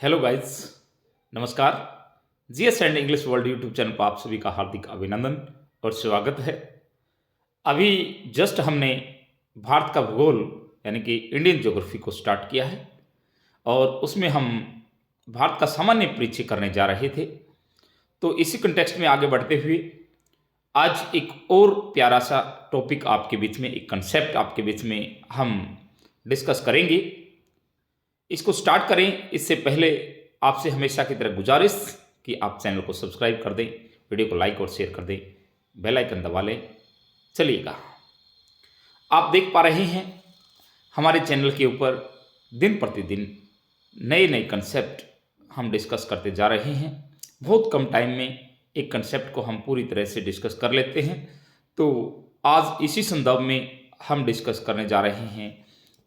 Hello guys, नमस्कार। GS and English world YouTube channel पर आप सभी का हार्दिक अभिनंदन और स्वागत है। अभी जस्ट हमने भारत का भूगोल यानी कि इंडियन ज्योग्राफी को स्टार्ट किया है और उसमें हम भारत का सामान्य परिचय करने जा रहे थे। तो इसी कंटेक्स्ट में आगे बढ़ते हुए आज एक और प्यारा सा टॉपिक आपके बीच में, एक कंसेप्ट आपके बीच में हम डिस्कस करेंगे। इसको स्टार्ट करें इससे पहले आपसे हमेशा की तरह गुजारिश कि आप चैनल को सब्सक्राइब कर दें, वीडियो को लाइक और शेयर कर दें, बेल आइकन दबा लें। चलिएगा, आप देख पा रहे हैं हमारे चैनल के ऊपर दिन प्रतिदिन नए नए कंसेप्ट हम डिस्कस करते जा रहे हैं। बहुत कम टाइम में एक कंसेप्ट को हम पूरी तरह से डिस्कस कर लेते हैं। तो आज इसी संदर्भ में हम डिस्कस करने जा रहे हैं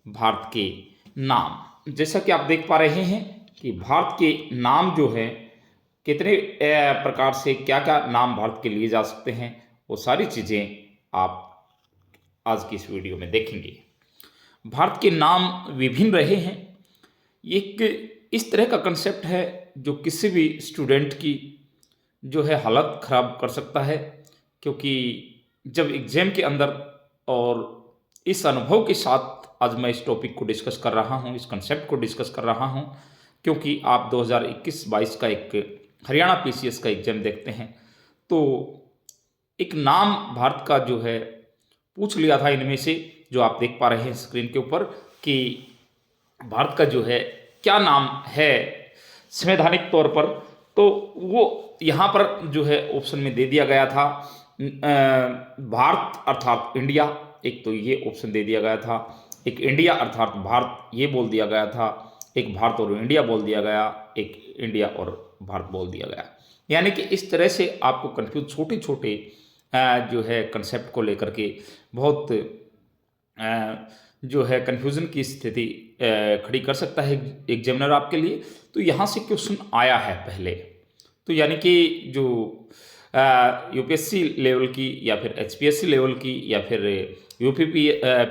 भारत के नाम। जैसा कि आप देख पा रहे हैं कि भारत के नाम जो है कितने प्रकार से क्या क्या नाम भारत के लिए जा सकते हैं, वो सारी चीज़ें आप आज की इस वीडियो में देखेंगे। भारत के नाम विभिन्न रहे हैं। एक इस तरह का कंसेप्ट है जो किसी भी स्टूडेंट की जो है हालत ख़राब कर सकता है, क्योंकि जब एग्ज़ाम के अंदर और इस अनुभव के साथ आज मैं इस टॉपिक को डिस्कस कर रहा हूं, इस कंसेप्ट को डिस्कस कर रहा हूं, क्योंकि आप 2021-22 का एक हरियाणा पीसीएस का एग्ज़ाम देखते हैं तो एक नाम भारत का जो है पूछ लिया था इनमें से, जो आप देख पा रहे हैं स्क्रीन के ऊपर कि भारत का जो है क्या नाम है संवैधानिक तौर पर। तो वो यहाँ पर जो है ऑप्शन में दे दिया गया था भारत अर्थात इंडिया, एक तो ये ऑप्शन दे दिया गया था। एक इंडिया अर्थात भारत ये बोल दिया गया था, एक भारत और इंडिया बोल दिया गया, एक इंडिया और भारत बोल दिया गया। यानी कि इस तरह से आपको कंफ्यूज छोटे छोटे जो है कंसेप्ट को लेकर के बहुत जो है कन्फ्यूज़न की स्थिति खड़ी कर सकता है एग्जामिनर आपके लिए। तो यहाँ से क्वेश्चन आया है पहले, तो यानी कि जो यूपीएससी लेवल की या फिर एचपीएससी लेवल की या फिर यूपी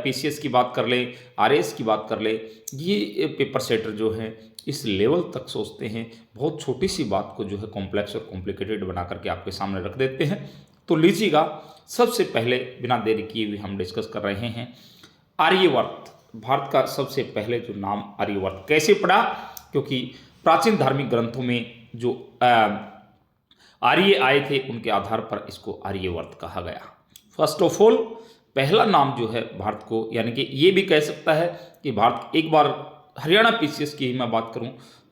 पीसीएस की बात कर लें, आरएएस की बात कर लें, ये पेपर सेटर जो हैं इस लेवल तक सोचते हैं, बहुत छोटी सी बात को जो है कॉम्प्लेक्स और कॉम्प्लिकेटेड बना करके आपके सामने रख देते हैं। तो लीजिएगा, सबसे पहले बिना देरी किए हुए हम डिस्कस कर रहे हैं आर्यवर्त। भारत का सबसे पहले जो नाम आर्यवर्त कैसे पड़ा, क्योंकि प्राचीन धार्मिक ग्रंथों में जो आर्य आए थे उनके आधार पर इसको आर्यवर्त कहा गया। फर्स्ट ऑफ ऑल पहला नाम जो है भारत को, यानी कि ये भी कह सकता है कि भारत, एक बार हरियाणा पीसीएस की ही मैं बात करूं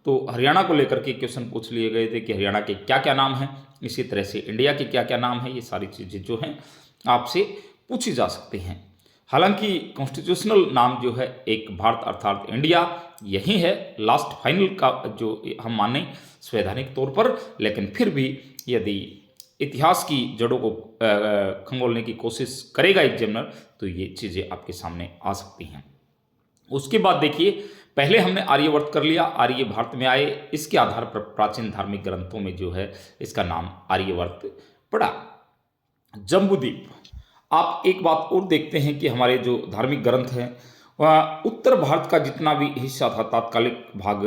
तो हरियाणा को लेकर के क्वेश्चन पूछ लिए गए थे कि हरियाणा के क्या क्या नाम हैं, इसी तरह से इंडिया के क्या क्या नाम हैं। ये सारी चीज़ें जो हैं आपसे पूछी जा सकती हैं। हालांकि कॉन्स्टिट्यूशनल नाम जो है एक भारत अर्थात इंडिया यही है, लास्ट फाइनल का जो हम माने संवैधानिक तौर पर, लेकिन फिर भी यदि इतिहास की जड़ों को खंगोलने की कोशिश करेगा एग्जामिनर तो ये चीज़ें आपके सामने आ सकती हैं। उसके बाद देखिए, पहले हमने आर्यवर्त कर लिया, आर्य भारत में आए, इसके आधार पर प्राचीन धार्मिक ग्रंथों में जो है इसका नाम आर्यवर्त पड़ा। जम्बूद्वीप, आप एक बात और देखते हैं कि हमारे जो धार्मिक ग्रंथ हैं वह उत्तर भारत का जितना भी हिस्सा था तात्कालिक भाग,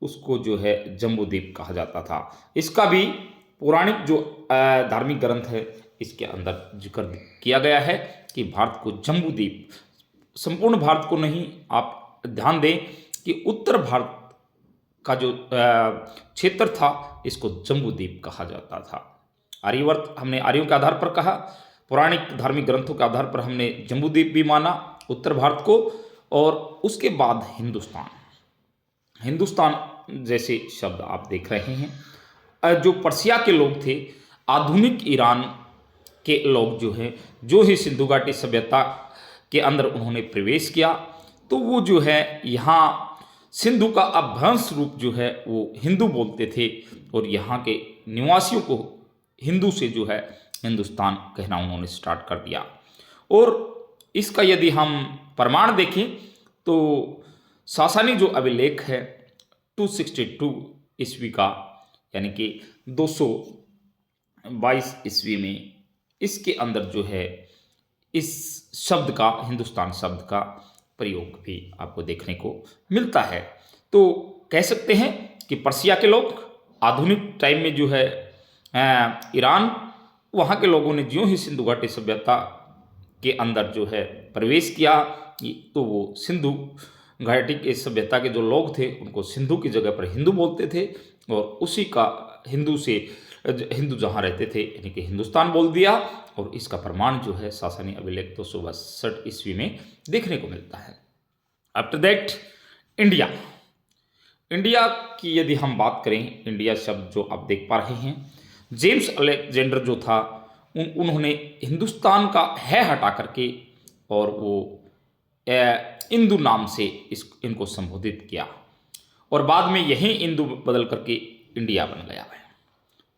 उसको जो है जम्बूद्वीप कहा जाता था। इसका भी पौराणिक जो धार्मिक ग्रंथ है इसके अंदर जिक्र किया गया है कि भारत को जम्बूद्वीप, संपूर्ण भारत को नहीं, आप ध्यान दें कि उत्तर भारत का जो क्षेत्र था इसको जम्बूद्वीप कहा जाता था। आर्यवर्त हमने आर्यों के आधार पर कहा, पौराणिक धार्मिक ग्रंथों के आधार पर हमने जम्बूद्वीप भी माना उत्तर भारत को। और उसके बाद हिंदुस्तान, हिंदुस्तान जैसे शब्द आप देख रहे हैं, जो पर्सिया के लोग थे, आधुनिक ईरान के लोग जो हैं, जो ही सिंधु घाटी सभ्यता के अंदर उन्होंने प्रवेश किया तो वो जो है यहाँ सिंधु का अपभ्रंश रूप जो है वो हिंदू बोलते थे और यहाँ के निवासियों को हिंदू से जो है हिंदुस्तान कहना उन्होंने स्टार्ट कर दिया। और इसका यदि हम प्रमाण देखें तो सासानी जो अभिलेख है 262 ईस्वी का, यानी कि 222 ईस्वी में, इसके अंदर जो है इस शब्द का, हिंदुस्तान शब्द का प्रयोग भी आपको देखने को मिलता है। तो कह सकते हैं कि पर्सिया के लोग आधुनिक टाइम में जो है ईरान, वहाँ के लोगों ने ज्यों ही सिंधु घाटी सभ्यता के अंदर जो है प्रवेश किया, तो वो सिंधु घाटी के सभ्यता के जो लोग थे उनको सिंधु की जगह पर हिंदू बोलते थे, और उसी का हिंदू जहाँ रहते थे यानी कि हिंदुस्तान बोल दिया। और इसका प्रमाण जो है सासानी अभिलेख 262 ईस्वी में देखने को मिलता है। आफ्टर दैट इंडिया की यदि हम बात करें, इंडिया शब्द जो आप देख पा रहे हैं, जेम्स अलेक्जेंडर जो था उन्होंने हिंदुस्तान का है हटा करके और वो इंदु नाम से इनको संबोधित किया, और बाद में यही इंदु बदल करके इंडिया बन गया है।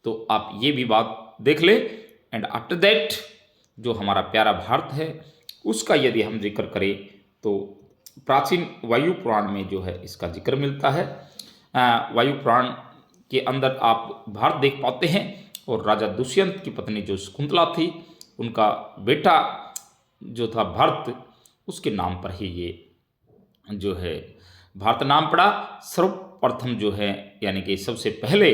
तो आप ये भी बात देख ले। एंड आफ्टर दैट जो हमारा प्यारा भारत है उसका यदि हम जिक्र करें तो प्राचीन वायु पुराण में जो है इसका जिक्र मिलता है। वायु पुराण के अंदर आप भारत देख पाते हैं, और राजा दुष्यंत की पत्नी जो शकुंतला थी, उनका बेटा जो था भरत, उसके नाम पर ही ये जो है भारत नाम पड़ा। सर्वप्रथम जो है यानी कि सबसे पहले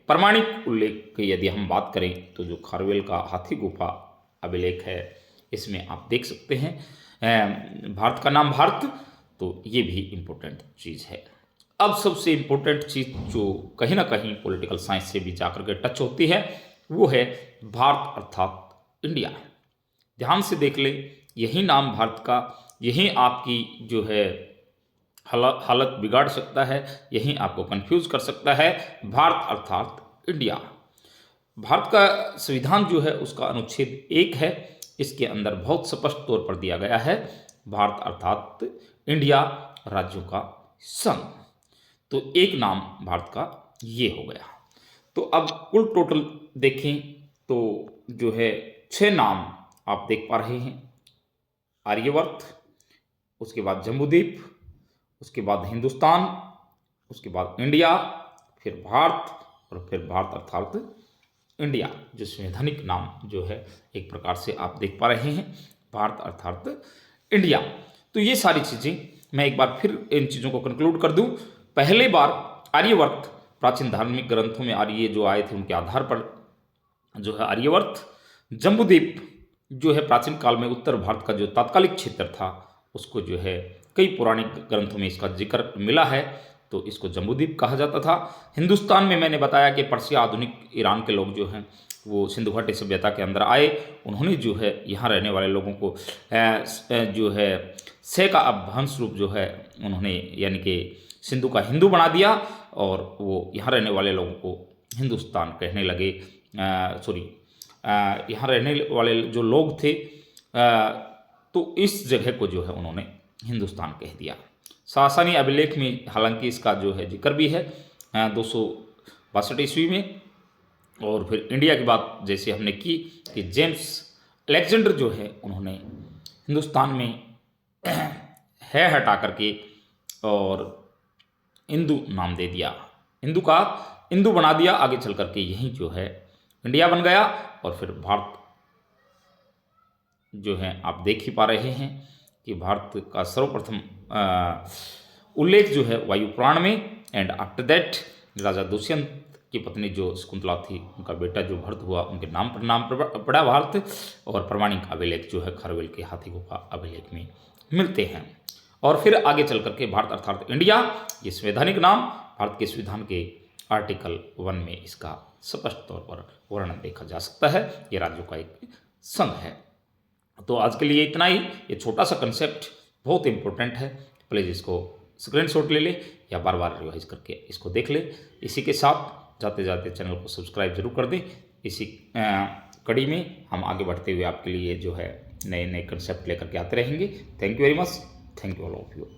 प्रमाणिक उल्लेख की यदि हम बात करें तो जो खारवेल का हाथी गुफा अभिलेख है, इसमें आप देख सकते हैं भारत का नाम भारत। तो ये भी इम्पोर्टेंट चीज़ है। अब सबसे इम्पोर्टेंट चीज़ जो कहीं ना कहीं पॉलिटिकल साइंस से भी जाकर के टच होती है, वो है भारत अर्थात इंडिया। ध्यान से देख ले, यही नाम भारत का, यही आपकी जो है हालत बिगाड़ सकता है, यही आपको कंफ्यूज कर सकता है। भारत अर्थात इंडिया। भारत का संविधान जो है उसका अनुच्छेद 1 है, इसके अंदर बहुत स्पष्ट तौर पर दिया गया है भारत अर्थात इंडिया, राज्यों का संघ। तो एक नाम भारत का ये हो गया। तो अब कुल टोटल देखें तो जो है 6 नाम आप देख पा रहे हैं। आर्यवर्त, उसके बाद जम्बूद्वीप, उसके बाद हिंदुस्तान, उसके बाद इंडिया, फिर भारत, और फिर भारत अर्थात इंडिया, जो संवैधानिक नाम जो है एक प्रकार से आप देख पा रहे हैं भारत अर्थात इंडिया। तो ये सारी चीज़ें मैं एक बार फिर इन चीज़ों को कंक्लूड कर दूं। पहले बार आर्यवर्त प्राचीन धार्मिक ग्रंथों में आर्य जो आए थे उनके आधार पर जो है आर्यवर्त। जम्बूद्वीप जो है प्राचीन काल में उत्तर भारत का जो तात्कालिक क्षेत्र था उसको जो है कई पौराणिक ग्रंथों में इसका जिक्र मिला है, तो इसको जम्बूद्वीप कहा जाता था। हिंदुस्तान में मैंने बताया कि पर्सिया आधुनिक ईरान के लोग जो हैं वो सिंधु घाटी सभ्यता के अंदर आए, उन्होंने जो है यहाँ रहने वाले लोगों को जो है से का अपभ्रंश रूप जो है उन्होंने यानी कि सिंधु का हिंदू बना दिया, और वो यहाँ रहने वाले लोगों को हिंदुस्तान कहने लगे। यहाँ रहने वाले जो लोग थे तो इस जगह को जो है उन्होंने हिंदुस्तान कह दिया। सासानी अभिलेख में हालांकि इसका जो है जिक्र भी है 262 ईस्वी में। और फिर इंडिया की बात जैसे हमने की कि जेम्स अलेक्जेंडर जो है उन्होंने हिंदुस्तान में है हटा करके और इंदु नाम दे दिया, इंदु बना दिया। आगे चल करके यही जो है इंडिया बन गया, और फिर भारत जो है आप देख ही पा रहे हैं कि भारत का सर्वप्रथम उल्लेख जो है वायु पुराण में। एंड आफ्टर दैट राजा दुष्यंत की पत्नी जो शकुंतला थी, उनका बेटा जो भरत हुआ, उनके नाम पड़ा भारत। और प्रमाणिक अभिलेख जो है खारवेल के हाथी गुफा अभिलेख में मिलते हैं। और फिर आगे चल करके भारत अर्थात इंडिया, ये संवैधानिक नाम भारत के संविधान के आर्टिकल 1 में इसका स्पष्ट तौर पर वर्णन देखा जा सकता है। ये राज्यों का एक संघ है। तो आज के लिए इतना ही। ये छोटा सा कंसेप्ट बहुत इंपॉर्टेंट है, प्लीज़ इसको स्क्रीनशॉट ले ले या बार बार रिवाइज करके इसको देख ले। इसी के साथ जाते जाते चैनल को सब्सक्राइब जरूर कर दें। इसी कड़ी में हम आगे बढ़ते हुए आपके लिए जो है नए नए कंसेप्ट लेकर के आते रहेंगे। Thank you very much. Thank you all of you.